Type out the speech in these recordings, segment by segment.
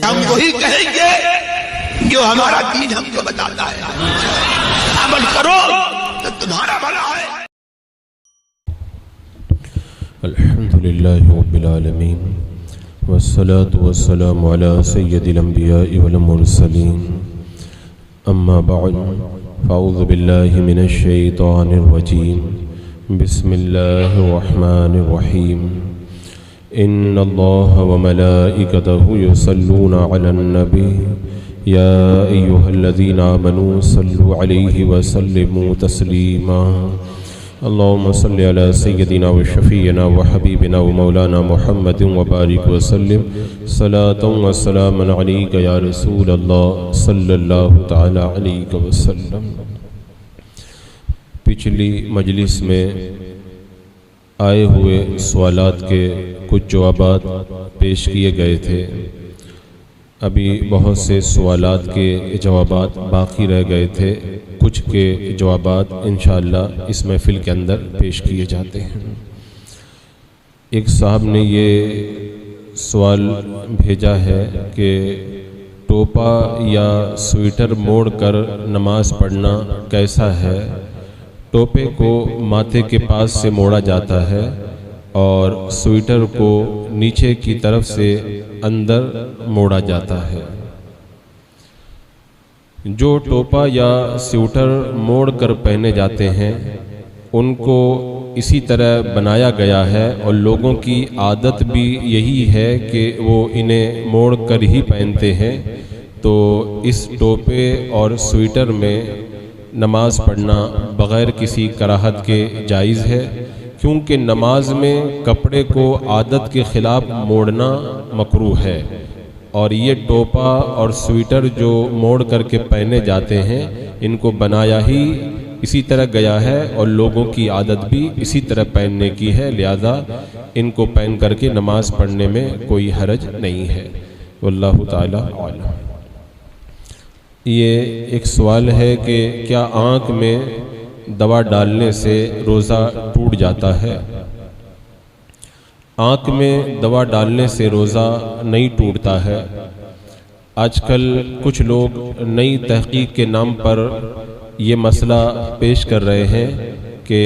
ہم وہی کہیں گے جو ہمارا دین ہم کو بتاتا ہے. عمل کرو تو تمہارا بھلا ہے. الحمدللہ رب العالمین والصلاة والسلام على سید الانبیاء والمرسلین. اما بعد فاعوذ باللہ من الشیطان الرجیم. بسم اللہ الرحمن الرحیم. ان اللہ وملائکتہ یصلون علی النبی یا ایہا الذین آمنوا صلوا علیہ وسلموا تسلیما. اللهم صل على سيدنا وشفيعنا وحبيبنا ومولانا محمد وبارك وسلم صلاة وسلاما عليك يا رسول الله صلى الله تعالى عليك وسلم. پچھلی مجلس میں آئے ہوئے سوالات کے کچھ جوابات پیش کیے گئے تھے. ابھی بہت سے سوالات کے جوابات باقی رہ گئے تھے. کچھ کے جوابات انشاءاللہ اس محفل کے اندر پیش کیے جاتے ہیں. ایک صاحب نے یہ سوال بھیجا ہے کہ ٹوپا یا سویٹر موڑ کر نماز پڑھنا کیسا ہے؟ ٹوپے کو ماتھے کے پاس سے موڑا جاتا ہے اور سویٹر کو نیچے کی طرف سے اندر موڑا جاتا ہے. جو ٹوپا یا سویٹر موڑ کر پہنے جاتے ہیں ان کو اسی طرح بنایا گیا ہے اور لوگوں کی عادت بھی یہی ہے کہ وہ انہیں موڑ کر ہی پہنتے ہیں. تو اس ٹوپے اور سویٹر میں نماز پڑھنا بغیر کسی کراہت کے جائز ہے، کیونکہ نماز میں کپڑے کو عادت کے خلاف موڑنا مکروہ ہے. اور یہ ٹوپا اور سویٹر جو موڑ کر کے پہنے جاتے ہیں ان کو بنایا ہی اسی طرح گیا ہے اور لوگوں کی عادت بھی اسی طرح پہننے کی ہے، لہذا ان کو پہن کر کے نماز پڑھنے میں کوئی حرج نہیں ہے. واللہ تعالی اعلم. یہ ایک سوال ہے کہ کیا آنکھ میں دوا ڈالنے سے روزہ ٹوٹ جاتا ہے؟ آنکھ میں دوا ڈالنے سے روزہ نہیں ٹوٹتا ہے. آج کل کچھ لوگ نئی تحقیق کے نام پر یہ مسئلہ پیش کر رہے ہیں کہ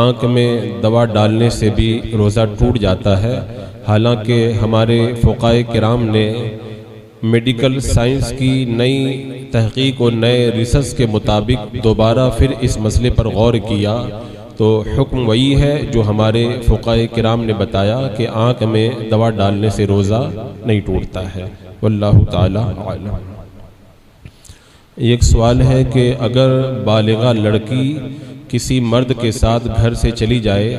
آنکھ میں دوا ڈالنے سے بھی روزہ ٹوٹ جاتا ہے، حالانکہ ہمارے فقہائے کرام نے میڈیکل سائنس کی نئی تحقیق اور نئے ریسرچ کے مطابق دوبارہ پھر اس مسئلے پر غور کیا تو حکم وہی ہے جو ہمارے فقہائے کرام نے بتایا کہ آنکھ میں دوا ڈالنے سے روزہ نہیں ٹوٹتا ہے. واللہ تعالی اعلم. ایک سوال ہے کہ اگر بالغہ لڑکی کسی مرد کے ساتھ گھر سے چلی جائے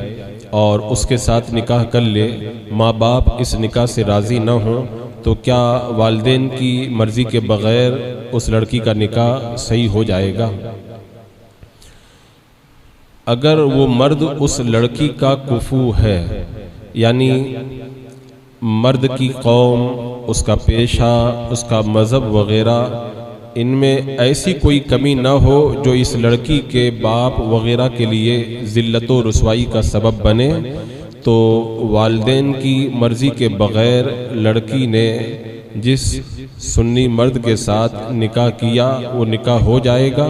اور اس کے ساتھ نکاح کر لے، ماں باپ اس نکاح سے راضی نہ ہوں تو کیا والدین کی مرضی کے بغیر اس لڑکی کا نکاح صحیح ہو جائے گا؟ اگر وہ مرد اس لڑکی کا کفو ہے، یعنی مرد کی قوم، اس کا پیشہ، اس کا مذہب وغیرہ، ان میں ایسی کوئی کمی نہ ہو جو اس لڑکی کے باپ وغیرہ کے لیے ذلت و رسوائی کا سبب بنے، تو والدین کی مرضی کے بغیر لڑکی نے جس سنی مرد کے ساتھ نکاح کیا وہ نکاح ہو جائے گا.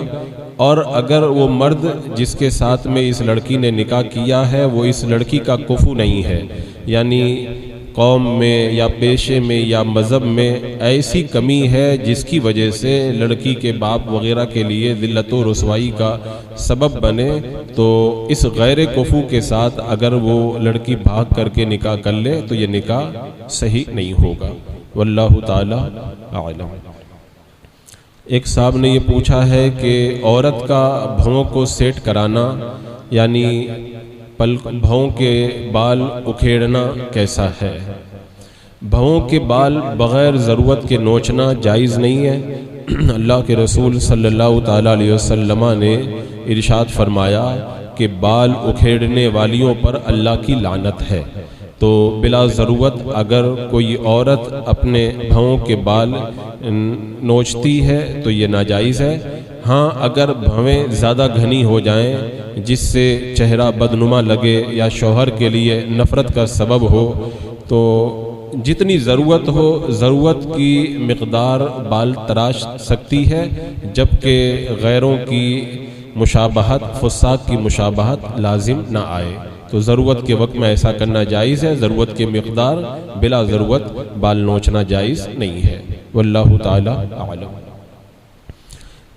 اور اگر وہ مرد جس کے ساتھ میں اس لڑکی نے نکاح کیا ہے وہ اس لڑکی کا کفو نہیں ہے، یعنی قوم میں یا پیشے میں یا مذہب میں ایسی کمی ہے جس کی وجہ سے لڑکی کے باپ وغیرہ کے لیے ذلت و رسوائی کا سبب بنے، تو اس غیر کفو کے ساتھ اگر وہ لڑکی بھاگ کر کے نکاح کر لے تو یہ نکاح صحیح نہیں ہوگا. واللہ تعالی اعلم. ایک صاحب نے یہ پوچھا ہے کہ عورت کا بھووں کو سیٹ کرانا یعنی بھووں کے بال اکھیڑنا کیسا ہے؟ بھووں کے بال بغیر ضرورت کے نوچنا جائز نہیں ہے. اللہ کے رسول صلی اللہ تعالیٰ علیہ وسلم نے ارشاد فرمایا کہ بال اکھیڑنے والیوں پر اللہ کی لعنت ہے. تو بلا ضرورت اگر کوئی عورت اپنے بھووں کے بال نوچتی ہے تو یہ ناجائز ہے. ہاں اگر بھویں زیادہ گھنی ہو جائیں جس سے چہرہ بدنما لگے یا شوہر کے لیے نفرت کا سبب ہو تو جتنی ضرورت ہو ضرورت کی مقدار بال تراش سکتی ہے، جبکہ غیروں کی مشابہت، فساق کی مشابہت لازم نہ آئے۔ تو ضرورت کے وقت میں ایسا کرنا جائز ہے، ضرورت کی مقدار بلا ضرورت بال نوچنا جائز نہیں ہے۔ واللہ تعالی اعلم۔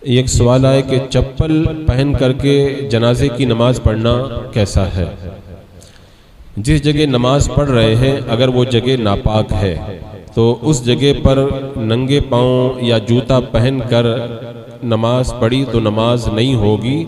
ایک سوال آئے کہ چپل پہن کر کے جنازے کی نماز پڑھنا کیسا ہے؟ جس جگہ نماز پڑھ رہے ہیں اگر وہ جگہ ناپاک ہے تو اس جگہ پر ننگے پاؤں یا جوتا پہن کر نماز پڑھی تو نماز نہیں ہوگی۔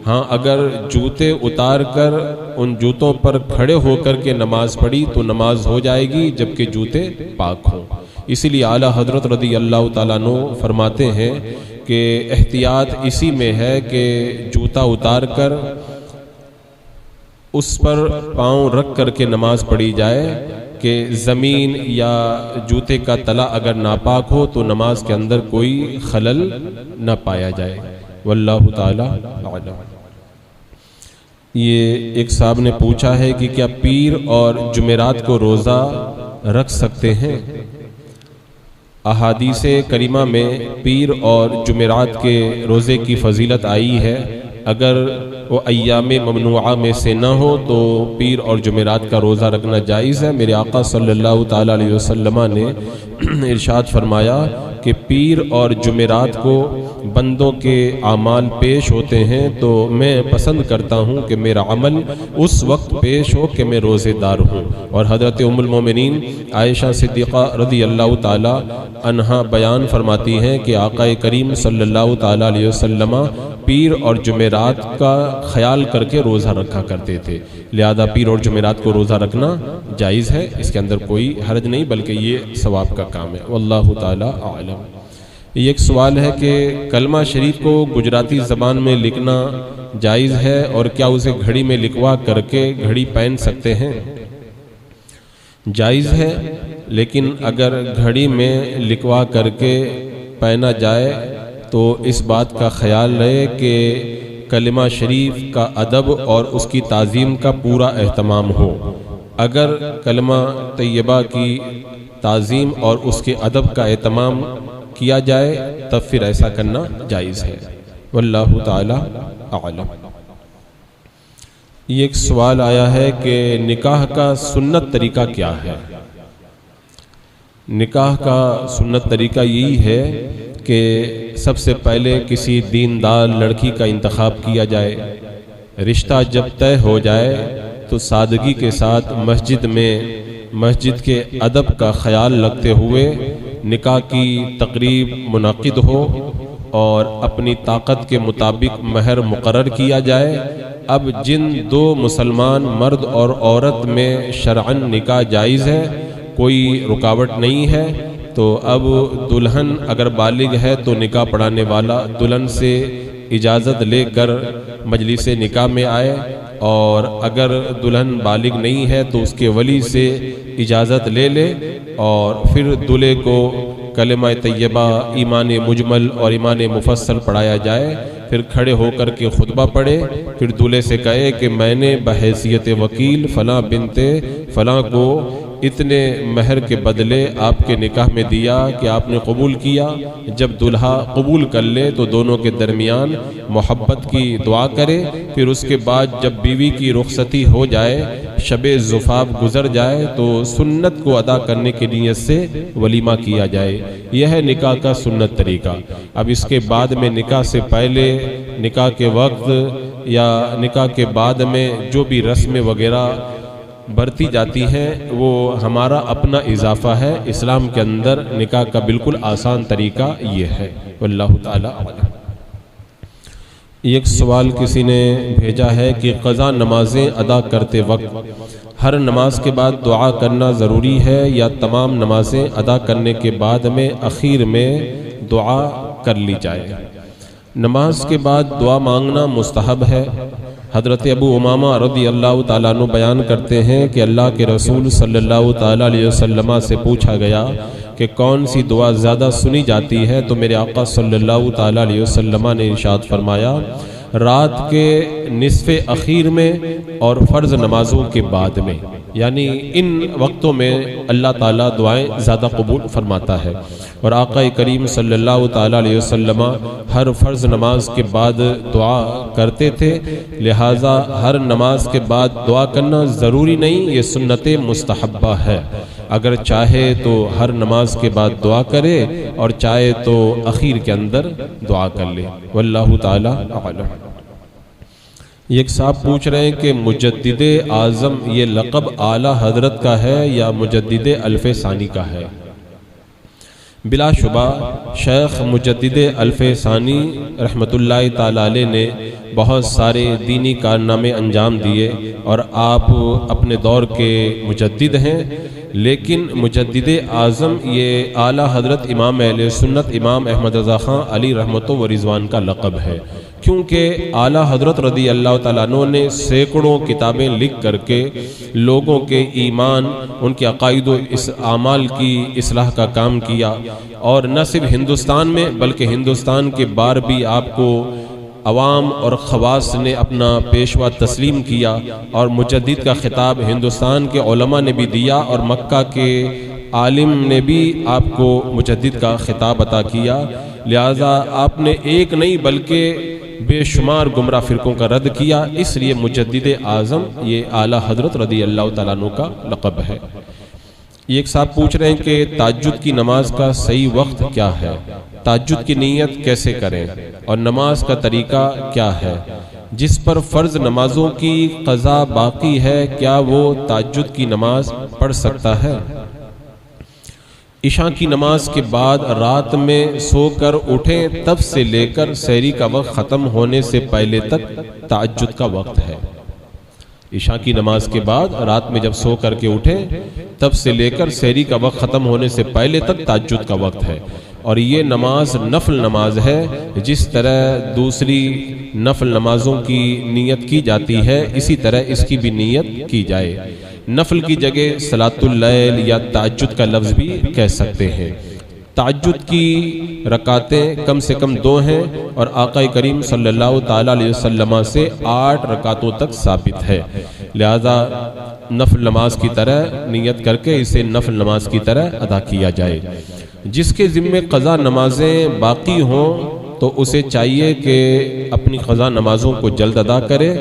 ہاں اگر جوتے اتار کر ان جوتوں پر کھڑے ہو کر کے نماز پڑھی تو نماز ہو جائے گی، جبکہ جوتے پاک ہوں۔ اسی لیے اعلیٰ حضرت رضی اللہ تعالیٰ عنہ فرماتے ہیں کہ احتیاط اسی میں ہے کہ جوتا اتار کر اس پر پاؤں رکھ کر کے نماز پڑھی جائے کہ زمین یا جوتے کا تلا اگر ناپاک ہو تو نماز کے اندر کوئی خلل نہ پایا جائے۔ واللہ تعالی اعلم۔ یہ ایک صاحب نے پوچھا ہے کہ کیا پیر اور جمعرات کو روزہ رکھ سکتے ہیں؟ احادیث کریمہ میں پیر اور جمعرات کے روزے کی فضیلت آئی ہے۔ اگر وہ ایام ممنوعہ میں سے نہ ہو تو پیر اور جمعرات کا روزہ رکھنا جائز ہے۔ میرے آقا صلی اللہ تعالی علیہ وسلم نے ارشاد فرمایا کہ پیر اور جمعرات کو بندوں کے اعمال پیش ہوتے ہیں تو میں پسند کرتا ہوں کہ میرا عمل اس وقت پیش ہو کہ میں روزے دار ہوں۔ اور حضرت ام المومنین عائشہ صدیقہ رضی اللہ تعالی عنہا بیان فرماتی ہیں کہ آقا کریم صلی اللہ تعالی علیہ وسلم پیر اور جمعرات کا خیال کر کے روزہ رکھا کرتے تھے، لہذا پیر اور جمعرات کو روزہ رکھنا جائز ہے، اس کے اندر کوئی حرج نہیں بلکہ یہ ثواب کا کام ہے۔ واللہ تعالی اعلم۔ یہ ایک سوال ہے کہ کلمہ شریف کو گجراتی زبان میں لکھنا جائز ہے اور کیا اسے گھڑی میں لکھوا کر کے گھڑی پہن سکتے ہیں؟ جائز ہے، لیکن اگر گھڑی میں لکھوا کر کے پہنا جائے تو اس بات کا خیال رہے کہ کلمہ شریف کا ادب اور اس کی تعظیم کا پورا اہتمام ہو۔ اگر کلمہ طیبہ کی تعظیم اور اس کے ادب کا اہتمام کیا جائے تب پھر ایسا کرنا جائز ہے۔ واللہ تعالی اعلم۔ یہ ایک سوال آیا ہے کہ نکاح کا سنت طریقہ کیا ہے؟ نکاح کا سنت طریقہ یہی ہے کہ سب سے پہلے کسی دیندار لڑکی کا انتخاب کیا جائے، رشتہ جب طے ہو جائے تو سادگی کے ساتھ مسجد کے ادب کا خیال رکھتے ہوئے نکاح کی تقریب منعقد ہو اور اپنی طاقت کے مطابق مہر مقرر کیا جائے۔ اب جن دو مسلمان مرد اور عورت میں شرعاً نکاح جائز ہے، کوئی رکاوٹ نہیں ہے، تو اب دلہن اگر بالغ ہے تو نکاح پڑھانے والا دلہن سے اجازت لے کر مجلس نکاح میں آئے، اور اگر دلہن بالغ نہیں ہے تو اس کے ولی سے اجازت لے لے اور پھر دلہے کو کلمہ طیبہ، ایمان مجمل اور ایمان مفصل پڑھایا جائے، پھر کھڑے ہو کر کے خطبہ پڑھے، پھر دلہے سے کہے کہ میں نے بحیثیت وکیل فلاں بنت فلاں کو اتنے مہر کے بدلے آپ کے نکاح میں دیا کہ آپ نے قبول کیا۔ جب دلہا قبول کر لے تو دونوں کے درمیان محبت کی دعا کرے، پھر اس کے بعد جب بیوی کی رخصتی ہو جائے، شب زفاف گزر جائے تو سنت کو ادا کرنے کی نیت سے ولیمہ کیا جائے۔ یہ ہے نکاح کا سنت طریقہ۔ اب اس کے بعد میں نکاح سے پہلے، نکاح کے وقت یا نکاح کے بعد میں جو بھی رسمیں وغیرہ برتی جاتی ہیں وہ ہمارا اپنا اضافہ ہے۔ اسلام کے اندر نکاح کا بالکل آسان طریقہ یہ ہے۔ واللہ تعالی اعلم۔ ایک سوال کسی نے بھیجا ہے کہ قضا نمازیں ادا کرتے وقت ہر نماز کے بعد دعا کرنا ضروری ہے یا تمام نمازیں ادا کرنے کے بعد میں اخیر میں دعا کر لی جائے؟ نماز کے بعد دعا مانگنا مستحب ہے۔ حضرت ابو امامہ رضی اللہ تعالیٰ عنہ بیان کرتے ہیں کہ اللہ کے رسول صلی اللہ تعالیٰ علیہ وسلم سے پوچھا گیا کہ کون سی دعا زیادہ سنی جاتی ہے، تو میرے آقا صلی اللہ تعالیٰ علیہ وسلم نے ارشاد فرمایا رات کے نصف اخیر میں اور فرض نمازوں کے بعد میں، یعنی ان وقتوں میں اللہ تعالیٰ دعائیں زیادہ قبول فرماتا ہے۔ اور آقا کریم صلی اللہ تعالیٰ علیہ وسلم ہر فرض نماز کے بعد دعا کرتے تھے، لہٰذا ہر نماز کے بعد دعا کرنا ضروری نہیں، یہ سنت مستحبہ ہے۔ اگر چاہے تو ہر نماز کے بعد دعا کرے اور چاہے تو اخیر کے اندر دعا کر لے، واللہ تعالی اعلم۔ ایک صاحب پوچھ رہے ہیں کہ مجدد اعظم یہ لقب اعلیٰ حضرت کا ہے یا مجدد الف ثانی کا ہے؟ بلا شبہ شیخ مجدد الف ثانی رحمۃ اللہ تعالی علیہ نے بہت سارے دینی کارنامے انجام دیے اور آپ اپنے دور کے مجدد ہیں، لیکن مجدد اعظم یہ اعلیٰ حضرت امام اہل سنت امام احمد رضا خان علی رحمۃ و رضوان کا لقب ہے، کیونکہ اعلیٰ حضرت رضی اللہ تعالیٰ عنہ نے سینکڑوں کتابیں لکھ کر کے لوگوں کے ایمان، ان کے عقائد و اعمال کی اصلاح کا کام کیا، اور نہ صرف ہندوستان میں بلکہ ہندوستان کے باہر بھی آپ کو عوام اور خواص نے اپنا پیشوا تسلیم کیا، اور مجدد کا خطاب ہندوستان کے علماء نے بھی دیا، اور مکہ کے عالم نے بھی آپ کو مجدد کا خطاب عطا کیا، لہذا آپ نے ایک نہیں بلکہ بے شمار گمراہ فرقوں کا رد کیا، اس لیے مجدد اعظم یہ اعلیٰ حضرت رضی اللہ تعالیٰ عنہ کا لقب ہے۔ یہ ایک صاحب پوچھ رہے ہیں کہ تہجد کی نماز کا صحیح وقت کیا ہے، تہجد کی نیت کیسے کریں اور نماز کا طریقہ کیا ہے؟ جس پر فرض نمازوں کی قضا باقی ہے کیا وہ تہجد کی نماز پڑھ سکتا ہے؟ عشاء کی نماز کے بعد رات میں سو کر اٹھیں تب سے لے کر سحری کا وقت ختم ہونے سے پہلے تک تہجد کا وقت ہے۔ عشاء کی نماز کے بعد رات میں جب سو کر کے اٹھیں تب سے لے کر سحری کا وقت ختم ہونے سے پہلے تک تہجد کا وقت ہے، اور یہ نماز نفل نماز ہے، جس طرح دوسری نفل نمازوں کی نیت کی جاتی ہے اسی طرح اس کی بھی نیت کی جائے۔ نفل کی جگہ صلاۃ اللیل یا تہجد کا لفظ بھی کہہ سکتے ہیں۔ تہجد کی رکعتیں کم سے کم 2 ہیں، اور آقا کریم صلی اللہ تعالیٰ علیہ وسلم سے 8 رکعتوں تک ثابت ہے، لہذا نفل نماز کی طرح نیت کر کے اسے نفل نماز کی طرح ادا کیا جائے۔ جس کے ذمے قضا نمازیں باقی ہوں تو اسے چاہیے کہ اپنی قضا نمازوں کو جلد ادا کرے۔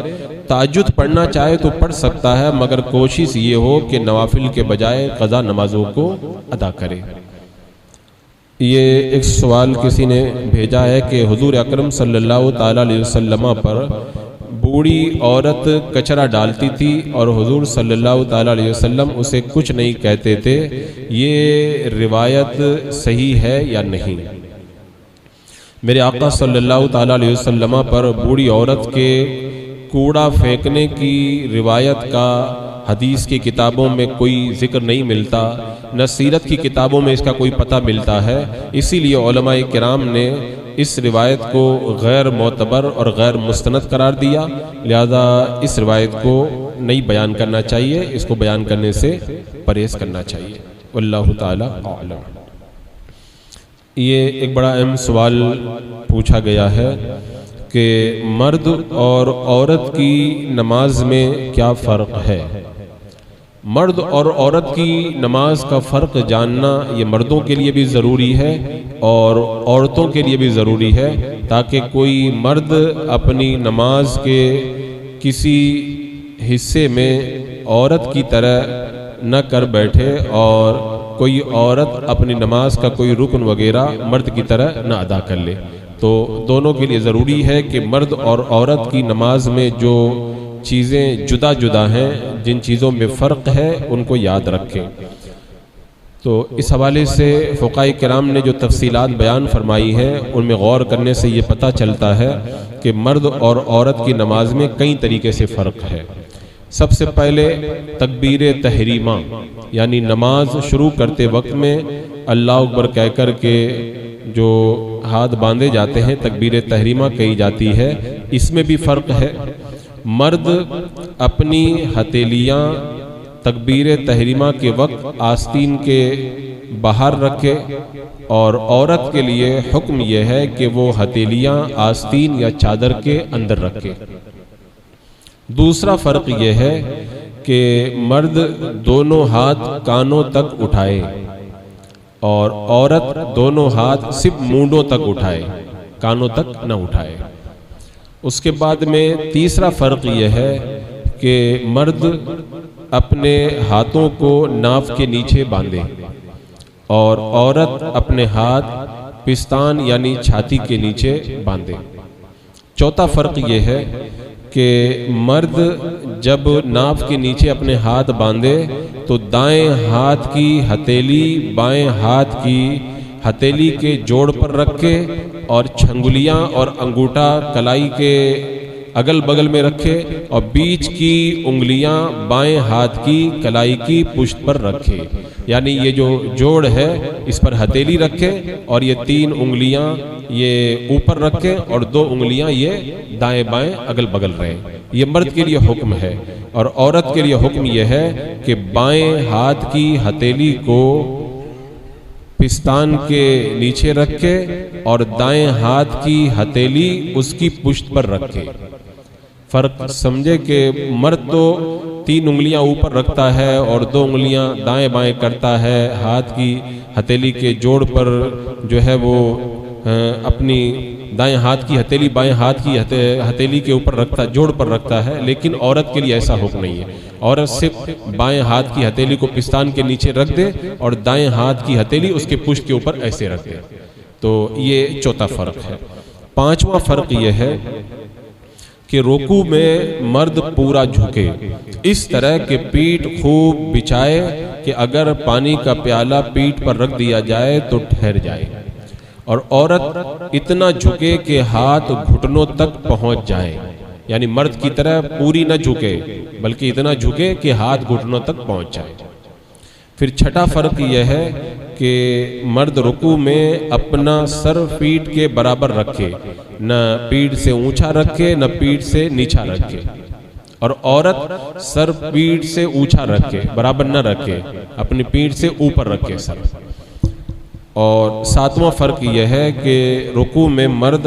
تہجد پڑھنا چاہے تو پڑھ سکتا ہے، مگر کوشش یہ ہو کہ نوافل کے بجائے قضا نمازوں کو ادا کرے۔ یہ ایک سوال کسی نے بھیجا ہے کہ حضور اکرم صلی اللہ تعالیٰ علیہ وسلم پر بوڑھی عورت کچرا ڈالتی تھی اور حضور صلی اللہ تعالیٰ علیہ وسلم اسے کچھ نہیں کہتے تھے، یہ روایت صحیح ہے یا نہیں؟ میرے آقا صلی اللہ تعالیٰ علیہ وسلم پر بوڑھی عورت کے کوڑا پھینکنے کی روایت کا حدیث کی کتابوں میں کوئی ذکر نہیں ملتا، نہ سیرت کی کتابوں میں اس کا کوئی پتہ ملتا ہے، اسی لیے علماء کرام نے اس روایت کو غیر معتبر اور غیر مستند قرار دیا، لہذا اس روایت کو نہیں بیان کرنا چاہیے، اس کو بیان کرنے سے پرہیز کرنا چاہیے، واللہ تعالی اعلم۔ یہ ایک بڑا اہم سوال پوچھا گیا ہے کہ مرد اور عورت کی نماز میں کیا فرق ہے؟ مرد اور عورت کی نماز کا فرق جاننا یہ مردوں کے لیے بھی ضروری ہے اور عورتوں کے لیے بھی ضروری ہے، تاکہ کوئی مرد اپنی نماز کے کسی حصے میں عورت کی طرح نہ کر بیٹھے اور کوئی عورت اپنی نماز کا کوئی رکن وغیرہ مرد کی طرح نہ ادا کر لے۔ تو دونوں کے لیے ضروری ہے کہ مرد اور عورت کی نماز میں جو چیزیں جدا جدا ہیں، جن چیزوں میں فرق ہے، ان کو یاد رکھیں۔ تو اس حوالے سے فقہاء کرام نے جو تفصیلات بیان فرمائی ہیں ان میں غور کرنے سے یہ پتہ چلتا ہے کہ مرد اور عورت کی نماز میں کئی طریقے سے فرق ہے۔ سب سے پہلے تکبیر تحریمہ، یعنی نماز شروع کرتے وقت میں اللہ اکبر کہہ کر کے جو ہاتھ باندھے جاتے ہیں تکبیر تحریمہ کہی جاتی ہے، اس میں بھی فرق ہے۔ مرد اپنی ہتھیلیاں تکبیر تحریمہ کے وقت آستین کے باہر رکھے، اور عورت کے لیے حکم یہ ہے کہ وہ ہتھیلیاں آستین یا چادر کے اندر رکھے۔ دوسرا فرق یہ ہے کہ مرد دونوں ہاتھ کانوں تک اٹھائے اور عورت دونوں ہاتھ صرف مونڈوں تک اٹھائے، کانوں تک نہ اٹھائے۔ اس کے بعد میں تیسرا فرق یہ ہے کہ مرد اپنے ہاتھوں کو ناف کے نیچے باندھے اور عورت اپنے ہاتھ پستان یعنی چھاتی کے نیچے باندھے۔ چوتھا فرق یہ ہے کہ مرد جب ناف کے نیچے اپنے ہاتھ باندھے تو دائیں ہاتھ کی ہتھیلی بائیں ہاتھ کی ہتھیلی کے جوڑ پر رکھے اور چھنگلیاں اور انگوٹھا کلائی کے اگل بگل میں رکھے اور بیچ کی انگلیاں بائیں ہاتھ کی کلائی کی پشت پر رکھے، یعنی یہ جو جوڑ ہے اس پر ہتھیلی رکھے اور یہ 3 انگلیاں یہ اوپر رکھے اور 2 انگلیاں یہ دائیں بائیں اگل بگل رہے۔ یہ مرد کے لیے حکم ہے، اور عورت کے لیے حکم یہ ہے کہ بائیں ہاتھ کی ہتھیلی کو پستان کے نیچے رکھے اور دائیں ہاتھ کی ہتھیلی اس کی پشت پر رکھے۔ فرق سمجھے کہ مرد تو 3 انگلیاں اوپر رکھتا ہے اور 2 انگلیاں دائیں بائیں کرتا ہے، ہاتھ کی ہتھیلی کے جوڑ پر جو ہے وہ اپنی دائیں ہاتھ کی ہتھیلی بائیں ہاتھ کی ہتھیلی کے اوپر رکھتا، جوڑ پر رکھتا ہے، لیکن عورت کے لیے ایسا حکم نہیں ہے۔ عورت صرف بائیں ہاتھ کی ہتھیلی کو پستان کے نیچے رکھ دے اور دائیں ہاتھ کی ہتھیلی اس کے پشت کے اوپر ایسے رکھ دے۔ تو یہ چوتھا فرق ہے۔ پانچواں فرق یہ ہے کہ رکوع میں مرد پورا جھکے، اس طرح کہ پیٹھ خوب بچھائے کہ اگر پانی کا پیالہ پیٹھ پر رکھ دیا جائے تو ٹھہر جائے، اور عورت اتنا جھکے کہ ہاتھ گھٹنوں تک پہنچ جائے، یعنی مرد کی طرح پوری نہ جھکے بلکہ اتنا جھکے کہ ہاتھ گھٹنوں تک پہنچ جائے۔ پھر چھٹا فرق یہ ہے کہ مرد رکوع میں اپنا سر پیٹھ کے برابر رکھے، نہ پیٹھ سے اونچا رکھے نہ پیٹھ سے نیچا رکھے، اور عورت سر پیٹھ سے اونچا رکھے، برابر نہ رکھے، اپنی پیٹھ سے اوپر رکھے سر۔ اور ساتواں فرق یہ ہے کہ رکوع میں مرد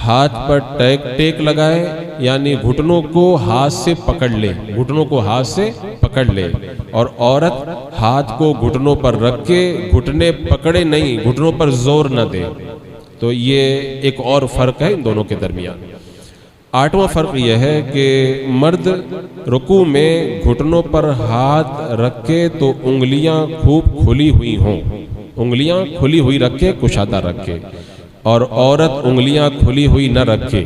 ہاتھ پر ٹیک لگائے، یعنی گھٹنوں کو ہاتھ سے پکڑ لے، گھٹنوں کو ہاتھ سے پکڑ لے، اور عورت ہاتھ کو گھٹنوں پر رکھ کے گھٹنے پکڑے نہیں، گھٹنوں پر زور نہ دے۔ تو یہ ایک اور فرق ہے ان دونوں کے درمیان۔ آٹھواں فرق یہ ہے کہ مرد رکوع میں گھٹنوں پر ہاتھ رکھے تو انگلیاں خوب کھلی ہوئی ہوں، انگلیاں کھلی ہوئی رکھے، کشادہ رکھے، اور عورت انگلیاں کھلی ہوئی نہ رکھے۔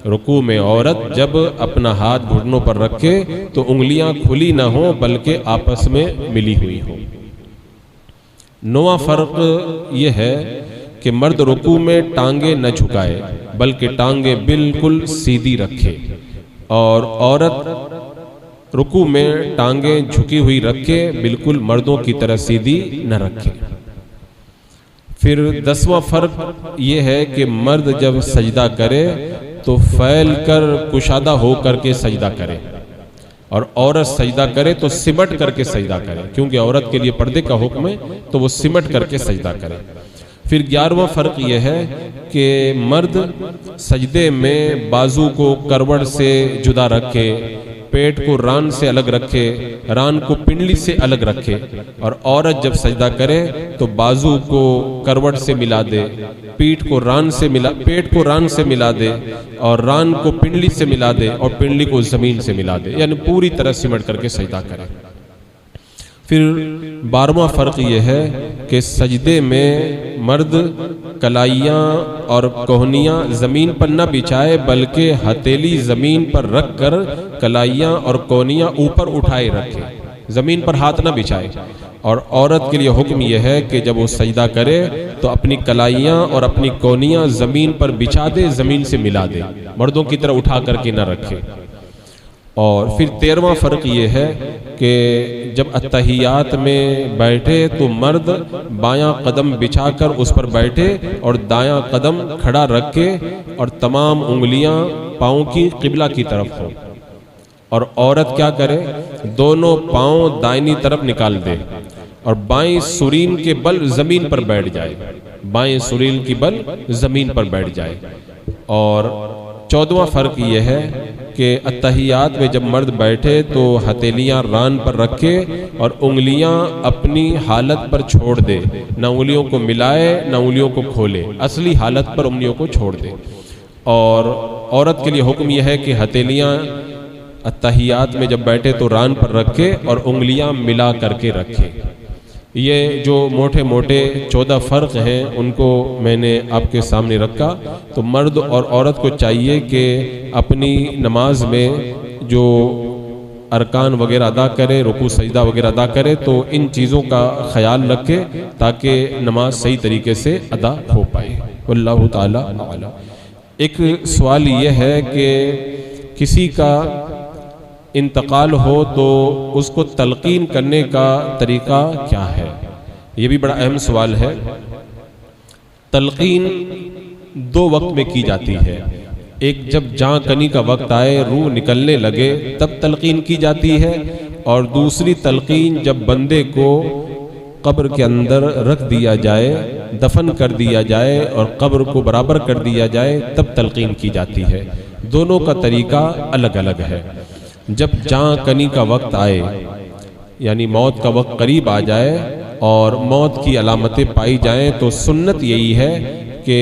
رکوع میں عورت جب اپنا ہاتھ گھٹنوں پر رکھے تو انگلیاں کھلی نہ ہوں بلکہ آپس میں ملی ہوئی ہوں۔ نواں فرق یہ ہے کہ مرد رکوع میں ٹانگیں نہ جھکائے بلکہ ٹانگیں بالکل سیدھی رکھے، اور عورت رکوع میں ٹانگیں جھکی ہوئی رکھے، بالکل مردوں کی طرح سیدھی نہ رکھے۔ پھر 10واں فرق یہ ہے کہ مرد جب سجدہ کرے تو پھیل کر کشادہ ہو کر کے سجدہ کرے، اور عورت سجدہ کرے تو سمٹ کر کے سجدہ کرے، کیونکہ عورت کے لیے پردے کا حکم ہے تو وہ سمٹ کر کے سجدہ کرے۔ پھر 11واں فرق یہ ہے کہ مرد سجدے میں بازو کو کروڑ سے جدا رکھے، پیٹ کو ران سے الگ رکھے، ران کو پنڈلی سے الگ رکھے، اور عورت جب سجدہ کرے تو بازو کو کروڑ سے ملا دے، پیٹ کو ران سے ملا دے، اور ران کو پنڈلی سے ملا دے، اور پنڈلی کو زمین سے ملا دے، یعنی پوری طرح سمٹ کر کے سجدہ کرے۔ پھر 12واں فرق یہ ہے کہ سجدے میں مرد کلائیاں اور کوہنیاں زمین پر نہ بچھائے بلکہ ہتھیلی زمین پر رکھ کر کلائیاں اور کوہنیاں اوپر اٹھائے رکھے، زمین پر ہاتھ نہ بچھائے۔ اور عورت کے لیے حکم یہ ہے کہ جب وہ سجدہ کرے تو اپنی کلائیاں اور اپنی کوہنیاں زمین پر بچھا دے، زمین سے ملا دے، مردوں کی طرح اٹھا کر کے نہ رکھے۔ اور پھر 13واں فرق یہ ہے کہ جب اتحیات میں بیٹھے تو مرد بایاں قدم بچھا کر اس پر بیٹھے اور دایاں قدم کھڑا رکھے، اور تمام انگلیاں پاؤں کی قبلہ کی طرف ہوں، اور عورت کیا کرے، دونوں پاؤں دائنی طرف نکال دے اور بائیں سرین کے بل زمین پر بیٹھ جائے، بائیں سرین کی بل زمین پر بیٹھ جائے۔ اور 14واں فرق یہ ہے کہ اتحیات میں جب مرد بیٹھے تو ہتھیلیاں ران پر رکھے اور انگلیاں اپنی حالت پر چھوڑ دے، نہ انگلیوں کو ملائے نہ انگلیوں کو کھولے، اصلی حالت پر انگلیوں کو چھوڑ دے۔ اور عورت کے لیے حکم یہ ہے کہ ہتھیلیاں اتحیات میں جب بیٹھے تو ران پر رکھے اور انگلیاں ملا کر کے رکھے۔ یہ جو موٹے موٹے 14 فرق ہیں ان کو میں نے آپ کے سامنے رکھا۔ تو مرد اور عورت کو چاہیے کہ اپنی نماز میں جو ارکان وغیرہ ادا کرے، رکوع سجدہ وغیرہ ادا کرے، تو ان چیزوں کا خیال رکھے تاکہ نماز صحیح طریقے سے ادا ہو پائے۔ واللہ تعالی اعلم۔ ایک سوال یہ ہے کہ کسی کا انتقال ہو تو اس کو تلقین کرنے کا طریقہ کیا ہے؟ یہ بھی بڑا اہم سوال ہے۔ تلقین 2 وقت میں کی جاتی ہے، ایک جب جاں کنی کا وقت آئے، روح نکلنے لگے، تب تلقین کی جاتی ہے، اور دوسری تلقین جب بندے کو قبر کے اندر رکھ دیا جائے، دفن کر دیا جائے اور قبر کو برابر کر دیا جائے، تب تلقین کی جاتی ہے۔ دونوں کا طریقہ الگ الگ ہے۔ جب جاں کنی کا وقت آئے، یعنی موت کا وقت قریب آ جائے اور موت کی علامتیں پائی جائیں، تو سنت یہی ہے کہ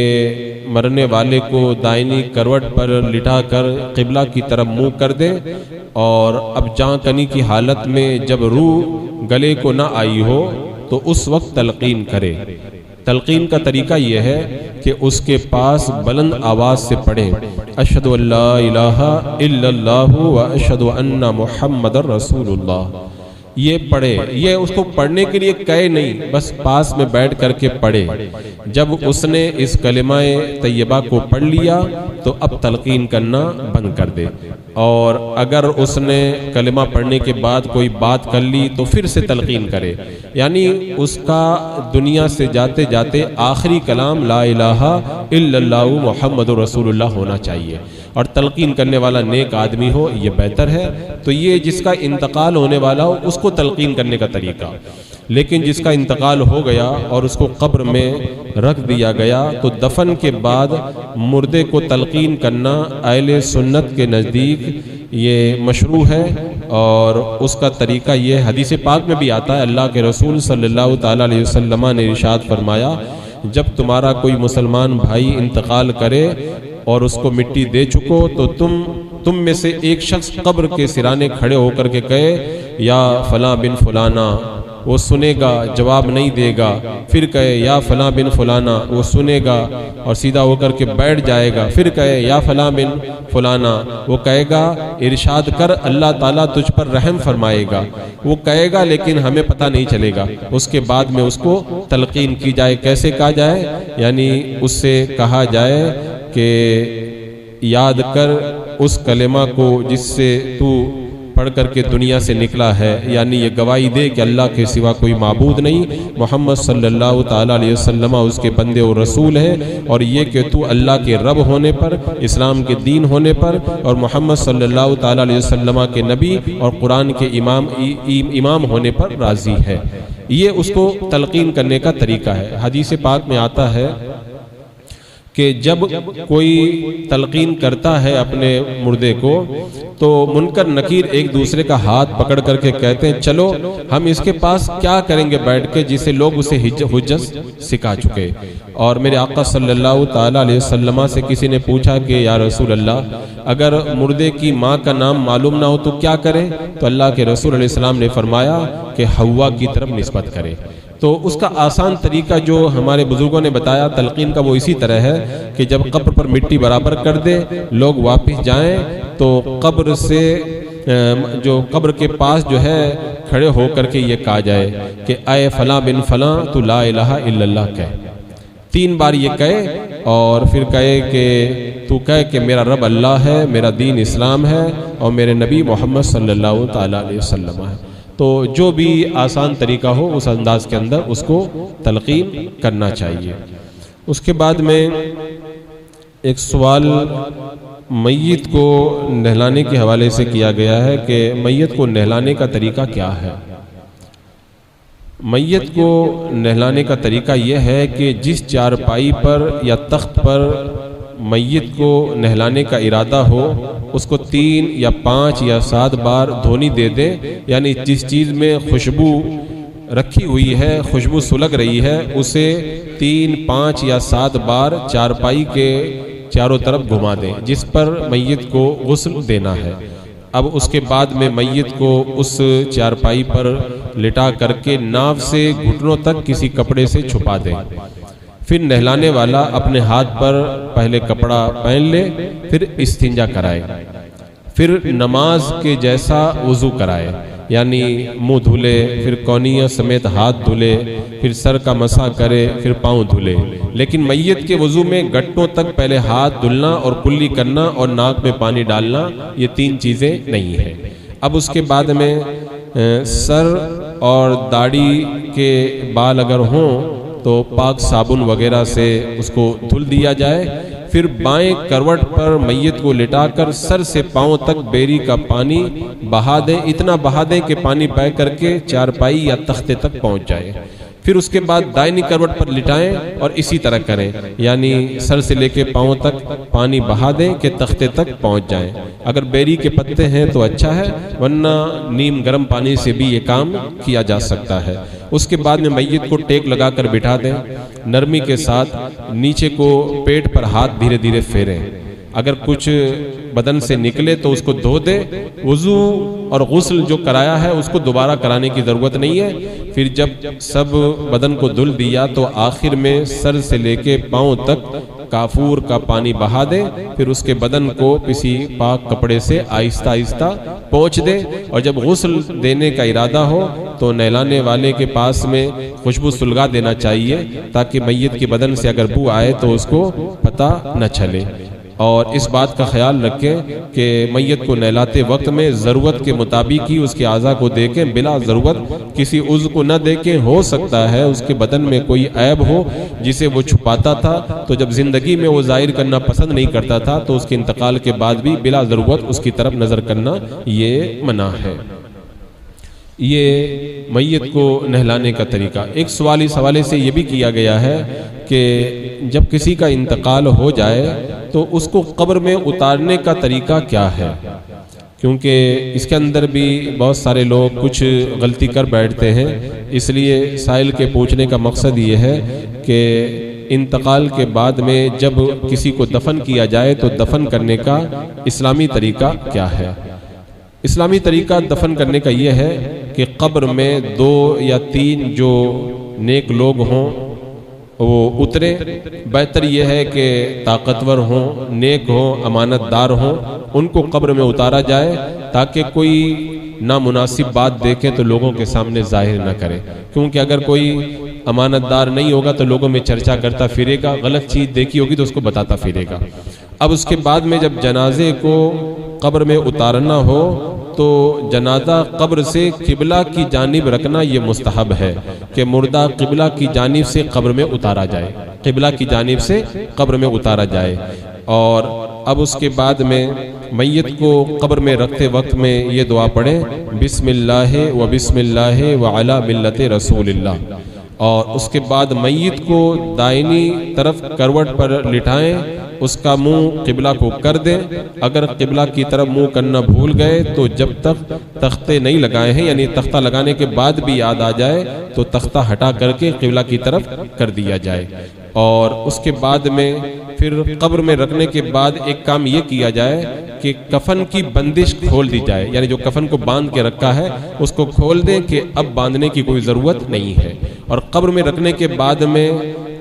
مرنے والے کو دائنی کروٹ پر لٹا کر قبلہ کی طرف منہ کر دے، اور اب جاں کنی کی حالت میں جب روح گلے کو نہ آئی ہو تو اس وقت تلقین کرے۔ تلقین کا طریقہ یہ ہے کہ اس کے پاس بلند آواز سے پڑھے، اشہد ان لا الہ الا اللہ و اشہد ان محمد رسول اللہ۔ یہ پڑھے، یہ اس کو پڑھنے کے لیے کہے نہیں، بس پاس میں بیٹھ کر کے پڑھے۔ جب اس نے اس کلمہ طیبہ کو پڑھ لیا تو اب تلقین کرنا بند کر دے، اور اگر اس نے کلمہ پڑھنے کے بعد کوئی بات کر لی تو پھر سے تلقین کرے، یعنی اس کا دنیا سے جاتے جاتے آخری کلام لا الہ الا اللہ محمد رسول اللہ ہونا چاہیے، اور تلقین کرنے والا نیک آدمی ہو، یہ بہتر ہے۔ تو یہ جس کا انتقال ہونے والا ہو اس کو تلقین کرنے کا طریقہ، لیکن جس کا انتقال ہو گیا اور اس کو قبر میں رکھ دیا گیا تو دفن کے بعد مردے کو تلقین کرنا اہل سنت کے نزدیک یہ مشروع ہے، اور اس کا طریقہ یہ حدیث پاک میں بھی آتا ہے۔ اللہ کے رسول صلی اللہ تعالی علیہ وسلم نے ارشاد فرمایا، جب تمہارا کوئی مسلمان بھائی انتقال کرے اور اس کو مٹی دے چکو تو تم میں سے ایک شخص قبر کے سرانے کھڑے ہو کر کے کہے یا فلاں بن فلانا، وہ سنے گا، جواب نہیں دے گا، پھر کہے یا فلاں بن فلانا، وہ سنے گا اور سیدھا ہو کر کے بیٹھ جائے گا، پھر کہے یا فلاں بن فلانا، وہ کہے گا ارشاد کر اللہ تعالیٰ تجھ پر رحم فرمائے گا، وہ کہے گا لیکن ہمیں پتہ نہیں چلے گا۔ اس کے بعد میں اس کو تلقین کی جائے۔ کیسے کہا جائے؟ یعنی اس سے کہا جائے کہ یاد کر اس کلمہ کو جس سے تو پڑھ کر کے دنیا سے نکلا ہے، یعنی یہ گواہی دے کہ اللہ کے سوا کوئی معبود نہیں، محمد صلی اللہ تعالی علیہ وسلم اس کے بندے اور رسول ہے، اور یہ کہ تو اللہ کے رب ہونے پر، اسلام کے دین ہونے پر، اور محمد صلی اللہ تعالی علیہ وسلم کے نبی اور قرآن کے امام ہونے پر راضی ہے۔ یہ اس کو تلقین کرنے کا طریقہ ہے۔ حدیث پاک میں آتا ہے کہ جب کوئی تلقین کرتا ہے اپنے مردے کو تو منکر نکیر ایک دوسرے کا ہاتھ پکڑ کر کے کہتے ہیں چلو ہم اس کے پاس کیا کریں گے بیٹھ کے جسے لوگ اسے حجت سکھا چکے۔ اور میرے آقا صلی اللہ تعالی علیہ وسلم سے کسی نے پوچھا کہ یا رسول اللہ اگر مردے کی ماں کا نام معلوم نہ ہو تو کیا کریں؟ تو اللہ کے رسول علیہ السلام نے فرمایا کہ حوا کی طرف نسبت کرے۔ تو اس کا آسان طریقہ جو ہمارے بزرگوں نے بتایا تلقین کا وہ اسی طرح ہے کہ جب قبر پر مٹی برابر کر دے، لوگ واپس جائیں تو قبر سے جو قبر کے پاس جو ہے کھڑے ہو کر کے یہ کہا جائے کہ اے فلاں بن فلاں تو لا الہ الا اللہ کہے، 3 بار یہ کہے، اور پھر کہے کہ تو کہے کہ میرا رب اللہ ہے، میرا دین اسلام ہے، اور میرے نبی محمد صلی اللہ تعالی علیہ وسلم ہے۔ تو جو بھی آسان طریقہ ہو اس انداز کے اندر اس کو تلقین کرنا چاہیے۔ اس کے بعد میں ایک سوال میت کو نہلانے کے حوالے سے کیا گیا ہے کہ میت کو نہلانے کا طریقہ کیا ہے؟ میت کو نہلانے کا طریقہ یہ ہے کہ جس چارپائی پر یا تخت پر میت کو نہلانے کا ارادہ ہو اس کو 3 یا 5 یا 7 بار دھونی دے دیں، یعنی جس چیز میں خوشبو رکھی ہوئی ہے، خوشبو سلگ رہی ہے، اسے 3، 5 یا 7 بار چارپائی کے چاروں طرف گھما دیں جس پر میت کو غسل دینا ہے۔ اب اس کے بعد میں میت کو اس چارپائی پر لٹا کر کے ناف سے گھٹنوں تک کسی کپڑے سے چھپا دیں۔ پھر نہلانے والا اپنے ہاتھ پر پہلے کپڑا پہن لے، پھر استنجا کرائے، پھر نماز کے جیسا وضو کرائے، یعنی منہ دھلے، پھر کونیاں سمیت ہاتھ دھلے، پھر سر کا مسح کرے، پھر پاؤں دھلے۔ لیکن میت کے وضو میں گھٹنوں تک پہلے ہاتھ دھلنا اور کلی کرنا اور ناک میں پانی ڈالنا، یہ 3 چیزیں نہیں ہیں۔ اب اس کے بعد میں سر اور داڑھی کے بال اگر ہوں تو پاک صابن وغیرہ سے اس کو دھل دیا جائے، پھر بائیں کروٹ پر میت کو لٹا کر سر سے پاؤں تک بیری کا پانی بہا دیں، اتنا بہا دیں کہ پانی بہہ کر کے چارپائی یا تختے تک پہنچ جائے۔ پھر اس کے بعد دائنی کروٹ پر لٹائیں اور اسی طرح کریں، یعنی سر سے لے کے پاؤں تک پانی بہا دیں کہ تختے تک پہنچ جائیں۔ اگر بیری کے پتے ہیں تو اچھا ہے، ورنہ نیم گرم پانی سے بھی یہ کام کیا جا سکتا ہے۔ اس کے بعد میں میت کو ٹیک لگا کر بٹھا دیں، نرمی کے ساتھ نیچے کو پیٹ پر ہاتھ دھیرے دھیرے پھیریں، اگر کچھ بدن سے نکلے تو اس کو دھو دے۔ وضو اور غسل جو کرایا ہے اس کو دوبارہ کرانے کی ضرورت نہیں ہے۔ پھر جب سب بدن کو دھل دیا تو آخر میں سر سے لے کے پاؤں تک کافور کا پانی بہا دے، پھر اس کے بدن کو کسی پاک کپڑے سے آہستہ آہستہ پوچھ دے، اور جب غسل دینے کا ارادہ ہو تو نہلانے والے کے پاس میں خوشبو سلگا دینا چاہیے تاکہ میت کے بدن سے اگر بو آئے تو اس کو پتہ نہ چلے۔ اور اس بات کا خیال رکھیں کہ میت کو نہلاتے وقت میں ضرورت کے مطابق ہی اس کے اعضاء کو دیکھیں، بلا ضرورت کسی عضو کو نہ دیکھیں۔ ہو سکتا ہے اس کے بدن میں کوئی عیب ہو جسے وہ چھپاتا تھا، تو جب زندگی میں وہ ظاہر کرنا پسند نہیں کرتا تھا تو اس کے انتقال کے بعد بھی بلا ضرورت اس کی طرف نظر کرنا یہ منع ہے۔ یہ میت کو نہلانے کا طریقہ۔ ایک سوال اس حوالے سے یہ بھی کیا گیا ہے کہ جب کسی کا انتقال ہو جائے تو اس کو قبر میں اتارنے کا طریقہ کیا ہے، کیونکہ اس کے اندر بھی بہت سارے لوگ کچھ غلطی کر بیٹھتے ہیں۔ اس لیے سائل کے پوچھنے کا مقصد یہ ہے کہ انتقال کے بعد میں جب کسی کو دفن کیا جائے تو دفن کرنے کا اسلامی طریقہ کیا ہے۔ اسلامی طریقہ دفن کرنے کا یہ ہے کہ قبر میں 2 یا 3 جو نیک لوگ ہوں وہ اترے۔ بہتر یہ ہے کہ طاقتور ہوں، نیک ہوں، امانت دار ہوں، ان کو قبر میں اتارا جائے تاکہ کوئی نامناسب بات دیکھے تو لوگوں کے سامنے ظاہر نہ کرے، کیونکہ اگر کوئی امانت دار نہیں ہوگا تو لوگوں میں چرچا کرتا پھرے گا، غلط چیز دیکھی ہوگی تو اس کو بتاتا پھرے گا۔ اب اس کے بعد میں جب جنازے کو قبر میں اتارنا ہو تو جنازہ قبر سے قبلہ کی جانب رکھنا یہ مستحب ہے کہ مردہ قبلہ کی جانب سے قبر میں اتارا جائے، قبلہ کی جانب سے قبر میں اتارا جائے۔ اور اب اس کے بعد میں میت کو قبر میں رکھتے وقت میں یہ دعا پڑھیں، بسم اللہ و بسم اللہ و علی ملت رسول اللہ، اور اس کے بعد میت کو دائنی طرف کروٹ پر لٹھائیں، اس کا منہ قبلہ کو کر دیں۔ اگر قبلہ کی طرف منہ کرنا بھول گئے تو جب تک تختے نہیں لگائے ہیں، یعنی تختہ لگانے کے بعد بھی یاد آ جائے تو تختہ ہٹا کر کے قبلہ کی طرف کر دیا جائے۔ اور اس کے بعد میں پھر قبر میں رکھنے کے بعد ایک کام یہ کیا جائے کہ کفن کی بندش کھول دی جائے، یعنی جو کفن کو باندھ کے رکھا ہے اس کو کھول دیں کہ اب باندھنے کی کوئی ضرورت نہیں ہے۔ اور قبر میں رکھنے کے بعد میں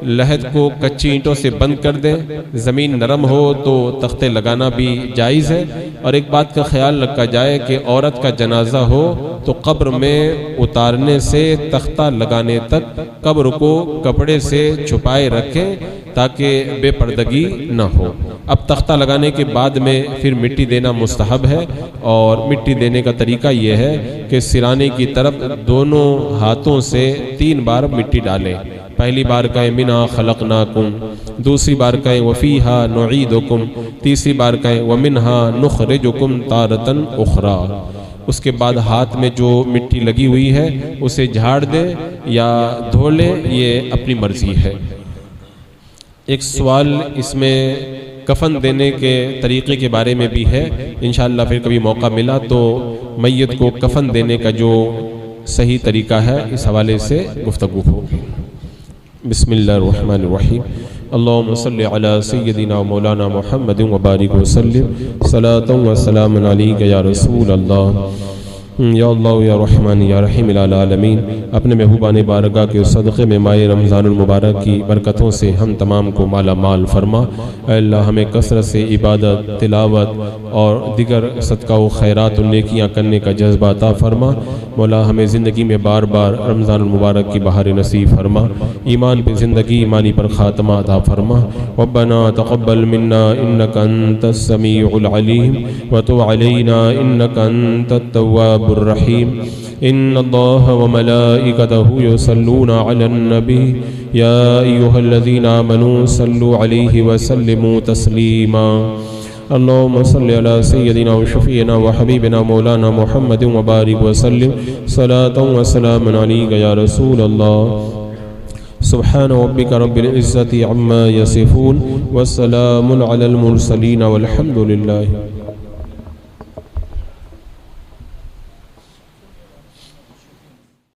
لحد کو کچی اینٹوں سے بند کر دیں، زمین نرم ہو تو تختے لگانا بھی جائز ہے۔ اور ایک بات کا خیال رکھا جائے کہ عورت کا جنازہ ہو تو قبر میں اتارنے سے تختہ لگانے تک قبر کو کپڑے سے چھپائے رکھیں تاکہ بے پردگی نہ ہو۔ اب تختہ لگانے کے بعد میں پھر مٹی دینا مستحب ہے، اور مٹی دینے کا طریقہ یہ ہے کہ سرانے کی طرف دونوں ہاتھوں سے 3 بار مٹی ڈالیں۔ پہلی بار کہیں منہا خلقناکم، دوسری بار کہیں وفیہا نعیدکم، تیسری بار کہیں ومنہا نخرجکم تارۃ اخری۔ اس کے بعد ہاتھ میں جو مٹی لگی ہوئی ہے اسے جھاڑ دے یا دھو لے، یہ اپنی مرضی ہے۔ ایک سوال اس میں کفن دینے کے طریقے کے بارے میں بھی ہے، انشاءاللہ پھر کبھی موقع ملا تو میت کو کفن دینے کا جو صحیح طریقہ ہے اس حوالے سے گفتگو ہوگی۔ بسم اللہ الرحمن الرحیم، اللہم صلی علی سیدنا مولانا محمد وبارک وسلم، صلاۃ و سلام علیک یا رسول اللہ، یا اللہ یا رحمان یا رحیم العالمین۔ اپنے محبوبان بارگاہ کے صدقے میں ماہ رمضان المبارک کی برکتوں سے ہم تمام کو مالا مال فرما۔ اے اللہ ہمیں کثرت سے عبادت، تلاوت اور دیگر صدقہ و خیرات و نیکیاں کرنے کا جذبہ عطا فرما۔ مولا ہمیں زندگی میں بار بار رمضان المبارک کی بہار نصیب فرما، ایمان پہ زندگی، ایمانی پر خاتمہ عطا فرما۔ ربنا تقبل منا انک انت السمیع العلیم وتب علینا انک انت التواب الرحیم۔ ان اللہ وملائکتہ یصلون علی النبی یا ایہا الذین آمنوا صلوا علیہ وسلموا تسلیما۔ اللہم صلی علی سیدنا و شفیعنا و حبیبنا مولانا محمد وبارک وسلم، صلاۃ و سلام علیک یا رسول اللہ۔ سبحان ربک رب العزة عما یصفون والسلام علی المرسلین والحمد للہ۔